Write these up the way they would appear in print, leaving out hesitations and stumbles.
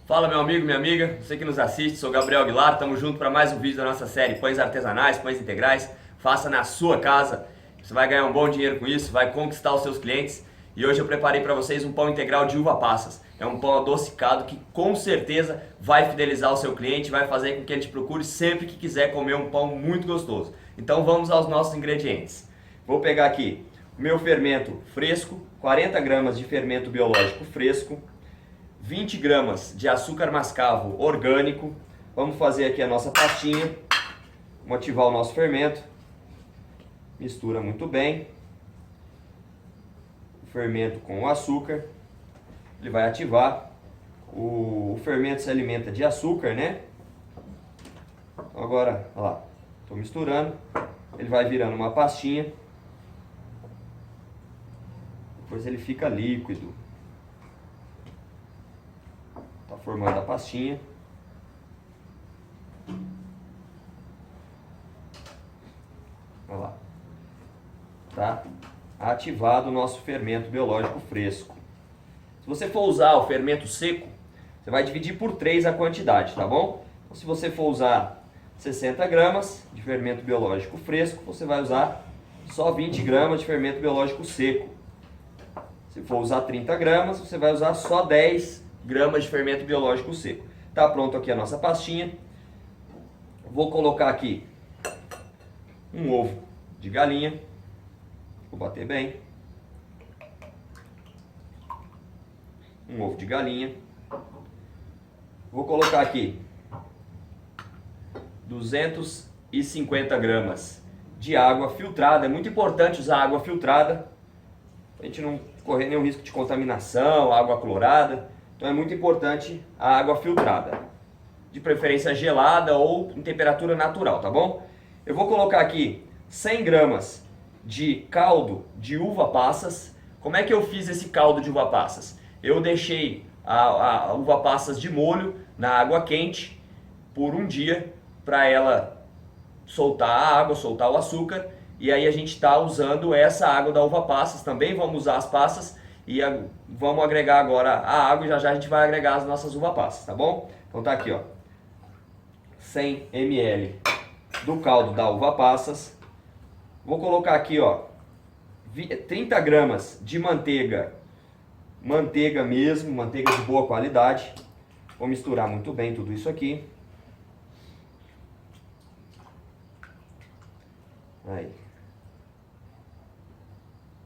Fala meu amigo, minha amiga, você que nos assiste, sou Gabriel Aguilar, estamos juntos para mais um vídeo da nossa série Pães Artesanais, Pães Integrais. Faça na sua casa, você vai ganhar um bom dinheiro com isso, vai conquistar os seus clientes. E hoje eu preparei para vocês um pão integral de uva passas. É um pão adocicado que com certeza vai fidelizar o seu cliente, vai fazer com que ele te procure sempre que quiser comer um pão muito gostoso. Então vamos aos nossos ingredientes. Vou pegar aqui o meu fermento fresco, 40 gramas de fermento biológico fresco, 20 gramas de açúcar mascavo orgânico. Vamos fazer aqui a nossa pastinha. Vamos ativar o nosso fermento. Mistura muito bem o fermento com o açúcar. Ele vai ativar. O fermento se alimenta de açúcar, né? Então agora, olha lá, estou misturando. Ele vai virando uma pastinha. Depois ele fica líquido. Tá formando a pastinha. Olha lá. Tá ativado o nosso fermento biológico fresco. Se você for usar o fermento seco, você vai dividir por 3 a quantidade, tá bom? Então, se você for usar 60 gramas de fermento biológico fresco, você vai usar só 20 gramas de fermento biológico seco. Se for usar 30 gramas, você vai usar só 10 gramas de fermento biológico seco. Tá pronto aqui a nossa pastinha. Vou colocar aqui um ovo de galinha. Vou bater bem. Um ovo de galinha. Vou colocar aqui 250 gramas de água filtrada. É muito importante usar água filtrada, a gente não correr nenhum risco de contaminação, água clorada. Então é muito importante a água filtrada, de preferência gelada ou em temperatura natural, tá bom? Eu vou colocar aqui 100 gramas de caldo de uva passas. Como é que eu fiz esse caldo de uva passas? Eu deixei a uva passas de molho na água quente por um dia para ela soltar a água, soltar o açúcar. E aí a gente está usando essa água da uva passas, também vamos usar as passas e vamos agregar agora a água e já já a gente vai agregar as nossas uva passas, tá bom? Então tá aqui, ó, 100 ml do caldo da uva passas. Vou colocar aqui, ó, 30 gramas de manteiga mesmo, manteiga de boa qualidade. Vou misturar muito bem tudo isso aqui. Aí.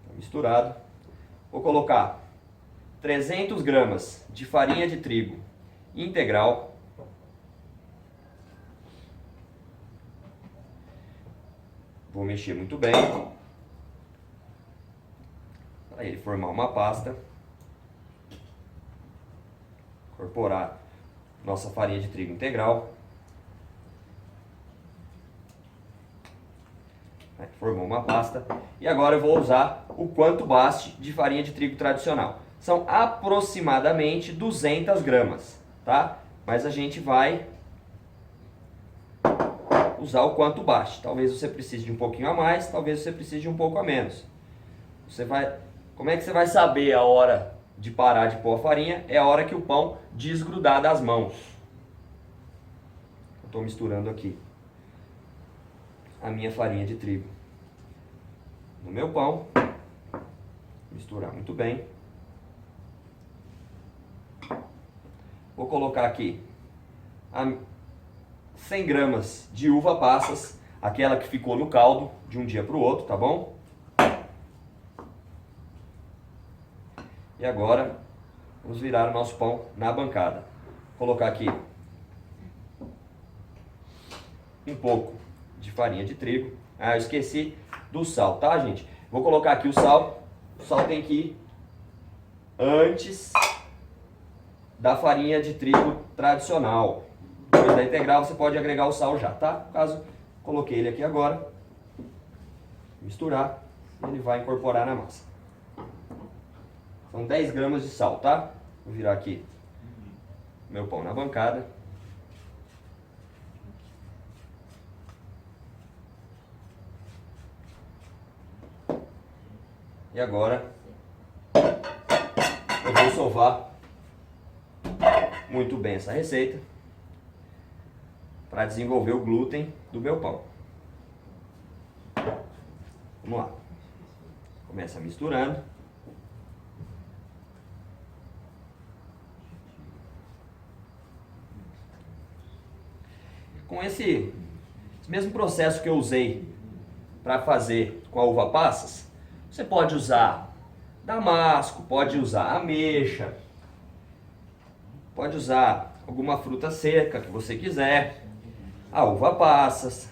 Tá misturado. Vou colocar 300 gramas de farinha de trigo integral. Vou mexer muito bem para ele formar uma pasta. Incorporar nossa farinha de trigo integral. Formou uma pasta. E agora eu vou usar o quanto baste de farinha de trigo tradicional. São aproximadamente 200 gramas, tá? Mas a gente vai usar o quanto baste. Talvez você precise de um pouquinho a mais, talvez você precise de um pouco a menos. Como é que você vai saber a hora de parar de pôr a farinha? É a hora que o pão desgrudar das mãos. Eu estou misturando aqui a minha farinha de trigo no meu pão. Misturar muito bem. Vou colocar aqui 100 gramas de uva passas, aquela que ficou no caldo de um dia para o outro, tá bom? E agora vamos virar o nosso pão na bancada. Vou colocar aqui um pouco de farinha de trigo. Ah, eu esqueci do sal, tá, gente? Vou colocar aqui o sal. O sal tem que ir antes da farinha de trigo tradicional. Depois da integral você pode agregar o sal já, tá? No caso, coloquei ele aqui agora. Misturar. Ele vai incorporar na massa. São 10 gramas de sal, tá? Vou virar aqui meu pão na bancada. E agora eu vou sovar muito bem essa receita para desenvolver o glúten do meu pão. Vamos lá. Começa misturando. Com esse mesmo processo que eu usei para fazer com a uva passas, você pode usar damasco, pode usar ameixa, pode usar alguma fruta seca que você quiser, a uva passas.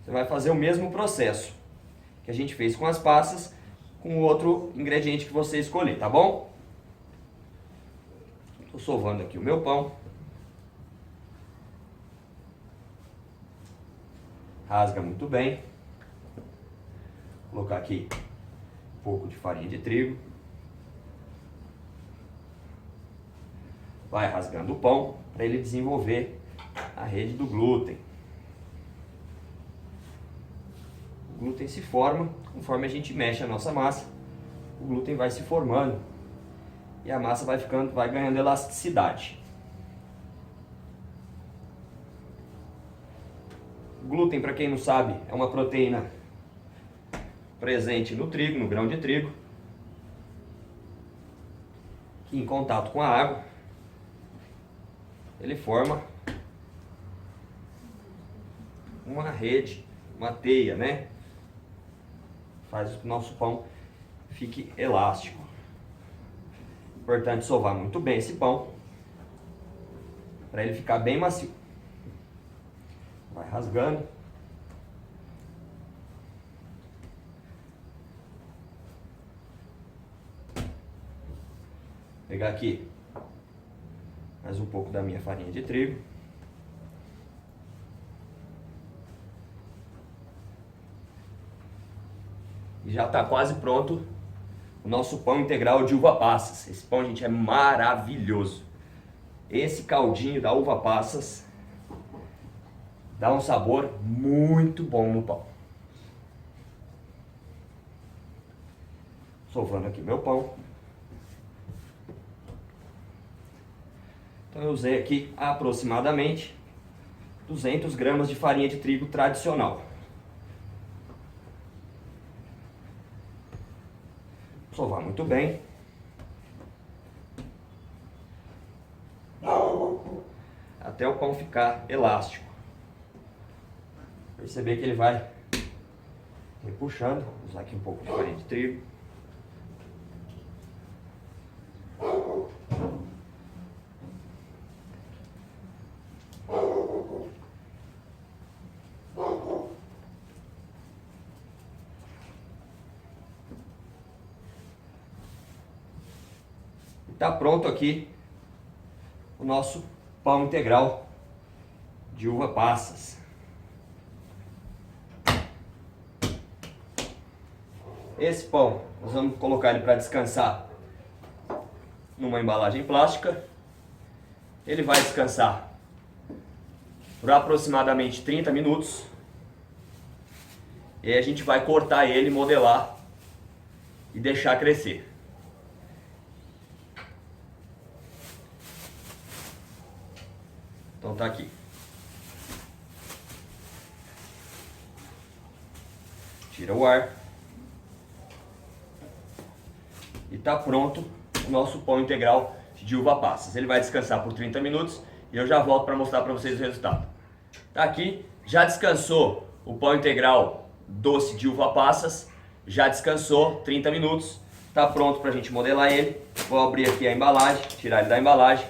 Você vai fazer o mesmo processo que a gente fez com as passas, com o outro ingrediente que você escolher, tá bom? Estou sovando aqui o meu pão. Rasga muito bem. Vou colocar aqui um pouco de farinha de trigo. Vai rasgando o pão para ele desenvolver a rede do glúten. O glúten se forma conforme a gente mexe a nossa massa. O glúten vai se formando e a massa vai ganhando elasticidade. O glúten, para quem não sabe, é uma proteína presente no trigo, no grão de trigo, que em contato com a água, ele forma uma rede, uma teia, né? Faz com que o nosso pão fique elástico. Importante sovar muito bem esse pão, para ele ficar bem macio. Vai rasgando. Vou pegar aqui mais um pouco da minha farinha de trigo. E já está quase pronto o nosso pão integral de uva passas. Esse pão, gente, é maravilhoso. Esse caldinho da uva passas dá um sabor muito bom no pão. Sovando aqui meu pão. Então eu usei aqui aproximadamente 200 gramas de farinha de trigo tradicional. Sovar muito bem. Até o pão ficar elástico. Perceber que ele vai puxando. Vou usar aqui um pouco de farinha de trigo. Está pronto aqui o nosso pão integral de uva passas. Esse pão, nós vamos colocar ele para descansar numa embalagem plástica. Ele vai descansar por aproximadamente 30 minutos. E aí a gente vai cortar ele, modelar e deixar crescer. Então tá aqui. Tira o ar. E tá pronto o nosso pão integral de uva passas. Ele vai descansar por 30 minutos e eu já volto para mostrar para vocês o resultado. Tá aqui, já descansou o pão integral doce de uva passas. Já descansou 30 minutos. Tá pronto para a gente modelar ele. Vou abrir aqui a embalagem, tirar ele da embalagem.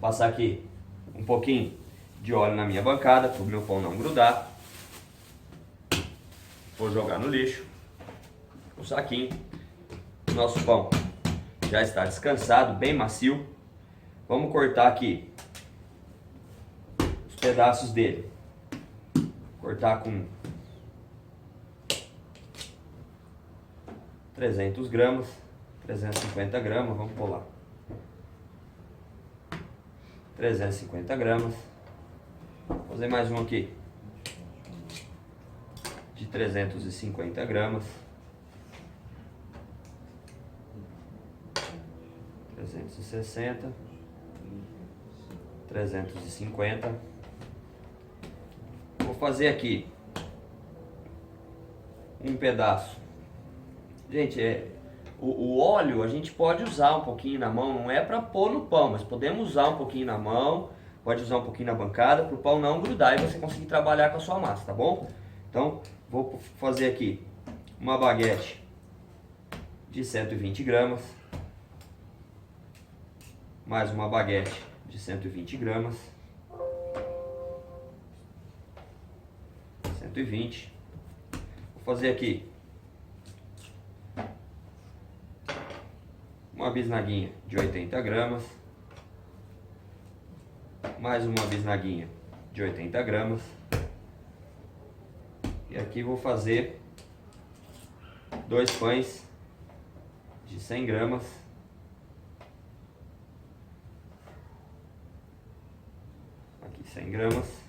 Passar aqui um pouquinho de óleo na minha bancada para o meu pão não grudar. Vou jogar no lixo o saquinho. O nosso pão já está descansado, bem macio. Vamos cortar aqui os pedaços dele. Cortar com 300 gramas, 350 gramas, vamos pular. 350 gramas. Vou fazer mais um aqui de 350 gramas. 350 360, 350. Vou fazer aqui um pedaço. Gente, o óleo a gente pode usar um pouquinho na mão, não é para pôr no pão, mas podemos usar um pouquinho na mão, pode usar um pouquinho na bancada, para o pão não grudar e você conseguir trabalhar com a sua massa, tá bom? Então, vou fazer aqui uma baguete de 120 gramas, mais uma baguete de 120 gramas, 120. Vou fazer aqui uma bisnaguinha de 80 gramas, mais uma bisnaguinha de 80 gramas, e aqui vou fazer 2 pães de 100 gramas, aqui 100 gramas,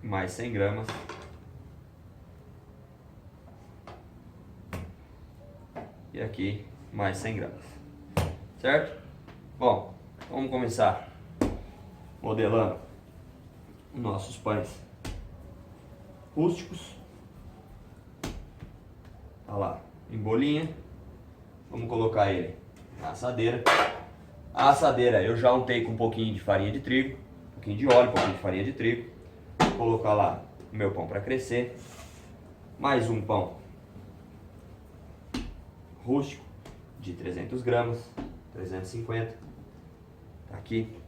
mais 100 gramas, e aqui mais 100 gramas, certo? Bom, vamos começar modelando os nossos pães rústicos. Olha lá, em bolinha. Vamos colocar ele na assadeira. A assadeira eu já untei com um pouquinho de farinha de trigo, um pouquinho de óleo, um pouquinho de farinha de trigo. Vou colocar lá o meu pão para crescer. Mais um pão rústico de 300 gramas, 350. Tá aqui.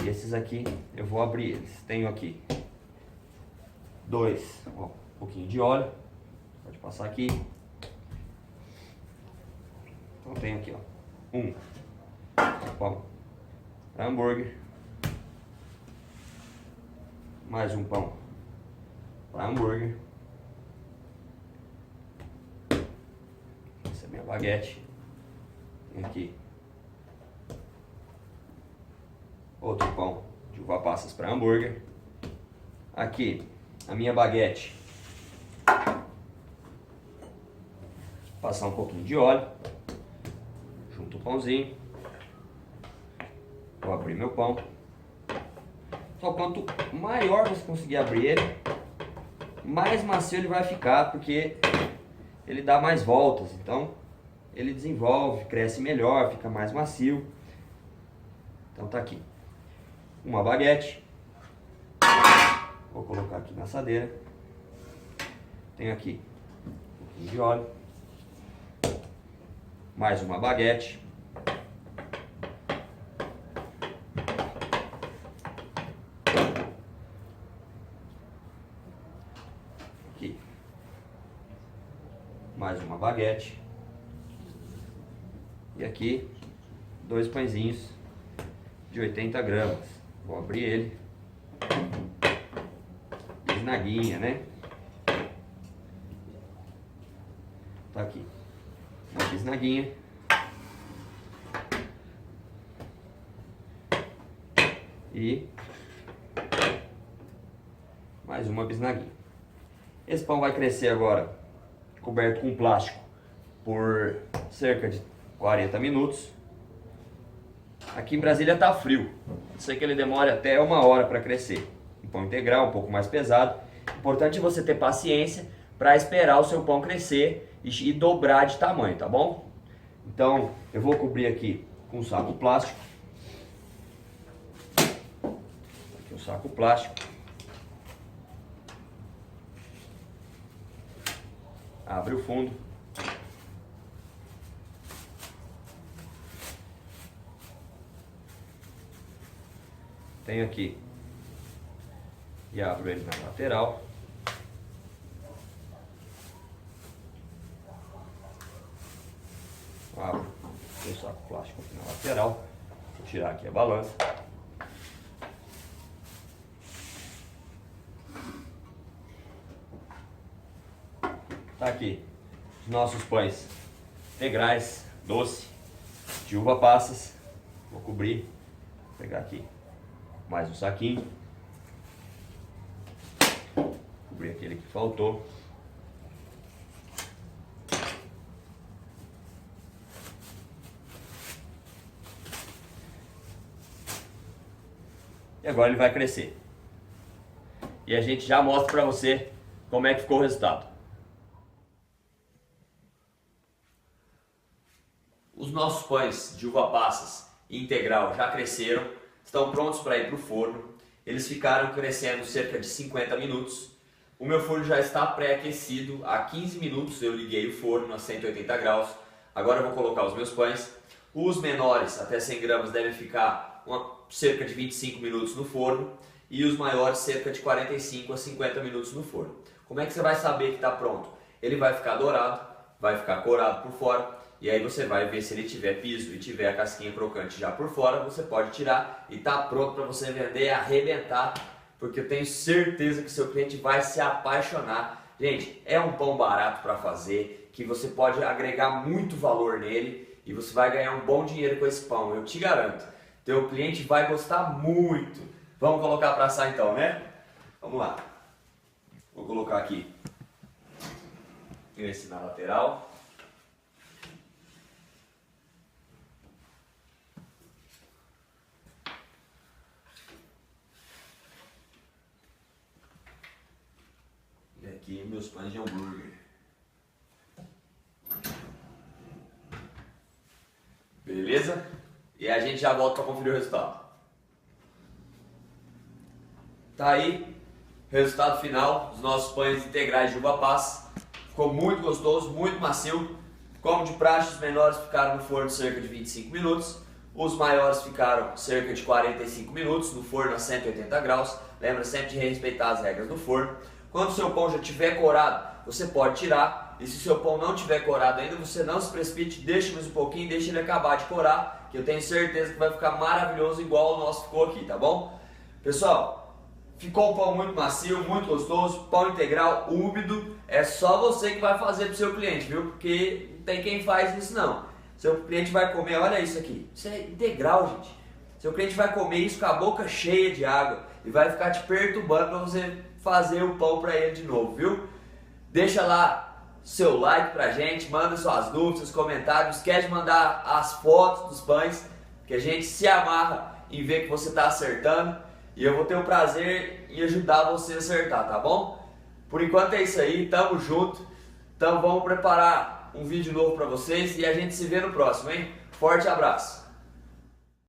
E esses aqui eu vou abrir eles. Tenho aqui um pouquinho de óleo. Pode passar aqui. Então tenho aqui, ó, um pão para hambúrguer, mais um pão para hambúrguer. Essa é a minha baguete. Tem aqui outro pão de uva passas para hambúrguer. Aqui a minha baguete. Passar um pouquinho de óleo, junto o pãozinho, vou abrir meu pão. Só quanto maior você conseguir abrir ele, mais macio ele vai ficar, porque ele dá mais voltas, então ele desenvolve, cresce melhor, fica mais macio. Então tá aqui uma baguete, vou colocar aqui na assadeira. Tenho aqui um pouquinho de óleo, mais uma baguete, aqui mais uma baguete, e aqui 2 pãezinhos de 80 gramas. Vou abrir ele, bisnaguinha, né? Tá aqui uma bisnaguinha, e mais uma bisnaguinha. Esse pão vai crescer agora coberto com plástico por cerca de 40 minutos. Aqui em Brasília tá frio, pode ser que ele demore até 1 hora para crescer. Um pão integral, um pouco mais pesado. Importante você ter paciência para esperar o seu pão crescer e dobrar de tamanho, tá bom? Então eu vou cobrir aqui com um saco plástico. Aqui um saco plástico. Abre o fundo. Tenho aqui e abro ele na lateral. Abro o saco plástico aqui na lateral. Vou tirar aqui a balança. Tá aqui os nossos pães integrais, doce, de uva passas. Vou cobrir, vou pegar aqui mais um saquinho, cobrir aquele que faltou. e agora ele vai crescer. E a gente já mostra para você como é que ficou o resultado. Os nossos pães de uva passas integral já cresceram, estão prontos para ir para o forno. Eles ficaram crescendo cerca de 50 minutos. O meu forno já está pré-aquecido, há 15 minutos eu liguei o forno a 180 graus. Agora eu vou colocar os meus pães. Os menores, até 100 gramas, devem ficar cerca de 25 minutos no forno. E os maiores, cerca de 45 a 50 minutos no forno. Como é que você vai saber que está pronto? Ele vai ficar dourado, vai ficar corado por fora. E aí você vai ver se ele tiver piso e tiver a casquinha crocante já por fora, você pode tirar e está pronto para você vender e arrebentar. Porque eu tenho certeza que seu cliente vai se apaixonar. Gente, é um pão barato para fazer, que você pode agregar muito valor nele e você vai ganhar um bom dinheiro com esse pão, eu te garanto. Teu cliente vai gostar muito. Vamos colocar para assar então, né? Vamos lá. Vou colocar aqui esse na lateral. E aqui meus pães de hambúrguer. Beleza? E a gente já volta para conferir o resultado. Tá aí, resultado final dos nossos pães integrais de uva passa. Ficou muito gostoso, muito macio. Como de praxe, os menores ficaram no forno cerca de 25 minutos. Os maiores ficaram cerca de 45 minutos no forno a 180 graus. Lembra sempre de respeitar as regras do forno. Quando o seu pão já estiver corado, você pode tirar. E se o seu pão não estiver corado ainda, você não se precipite, deixa mais um pouquinho, deixa ele acabar de corar, que eu tenho certeza que vai ficar maravilhoso igual o nosso ficou aqui, tá bom? Pessoal, ficou um pão muito macio, muito gostoso, pão integral, úmido. É só você que vai fazer para o seu cliente, viu? Porque não tem quem faz isso não. Seu cliente vai comer, olha isso aqui, isso é integral, gente. Seu cliente vai comer isso com a boca cheia de água e vai ficar te perturbando para você fazer o pão para ele de novo, viu? Deixa lá seu like pra gente, manda suas dúvidas, seus comentários, não esquece de mandar as fotos dos pães, que a gente se amarra em ver que você está acertando e eu vou ter o prazer em ajudar você a acertar, tá bom? Por enquanto é isso aí, tamo junto, então vamos preparar um vídeo novo para vocês e a gente se vê no próximo, hein? Forte abraço!